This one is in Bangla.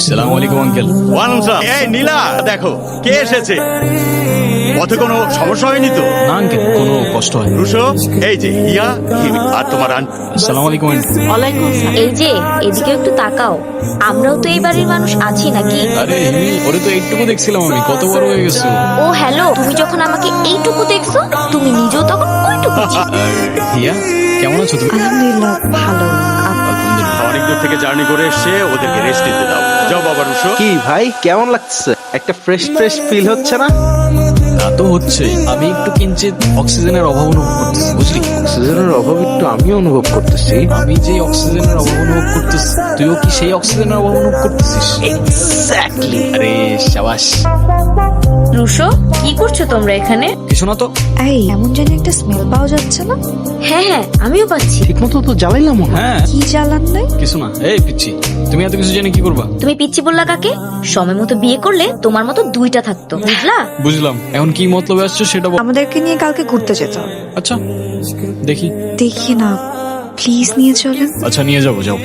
আসসালামু আলাইকুম আঙ্কেল। ওয়ালাইকুম সালাম। এই নীলা, দেখো কে এসেছে। পথে কোনো সমস্যা হয়নি তো? না আঙ্কেল, কোনো কষ্ট হয়। রুশো, এই যে হিয়া, আর তোমার আন্টি। আসসালামু আলাইকুম আন্টি। ওয়ালাইকুম আসসালাম। এই যে এদিকে একটু তাকাও, আমরাও তো এই বাড়ির মানুষ আছি নাকি? আরে হিমি, ওরে তো এইটুকু দেখছিলাম আমি, কত বড় হয়ে গেছো। ও হ্যালো, তুমি যখন আমাকে এইটুকু দেখছো, তুমি নিজেও তখন ওইটুকু ছিলে। হিয়া, কেমন আছো তুমি? আলহামদুলিল্লাহ ভালো। আলহামদুলিল্লাহ। অনেক দূর থেকে জার্নি করে এসে ওদেরকে রেস্ট নিতে দাও। যাও বাবা রুশো। কি ভাই, কেমন লাগছে? একটা ফ্রেশ ফ্রেশ ফিল হচ্ছে না? তা তো হচ্ছে, আমি একটু কিঞ্চিত অক্সিজেনের অভাব অনুভব করতেছি, বুঝলি? অক্সিজেনের অভাব একটু আমিও অনুভব করতেছি। আমি যে অক্সিজেনের অভাব অনুভব করতেছি, তুইও কি সেই অক্সিজেনের অভাব অনুভব করতেছিস? এক্স্যাক্টলি। আরে শাবাশ। রুশো, কি করছো তোমরা এখানে? কিছু না তো। এই এমন জানি একটা স্মেল পাওয়া যাচ্ছে না? হ্যাঁ হ্যাঁ, আমিও পাচ্ছি। ঠিক মতো তো জ্বালাইলাম মনে হয়। হ্যাঁ, কি জ্বালান নাই? কিছু না। এই পিচ্ছি, তুমি এত কিছু জেনে কি করবা? তুমি পিচ্ছি বললা কাকে? সময় মতো বিয়ে করলে তোমার মতো দুইটা থাকতো, বুঝলা? বুঝলাম, এখন কি মতলবে আসছো সেটা বল। আমাদেরকে নিয়ে কালকে ঘুরতে যেতে হবে। আচ্ছা দেখি। দেখি না, প্লিজ নিয়ে চলেন। আচ্ছা নিয়ে যাবো, যাও।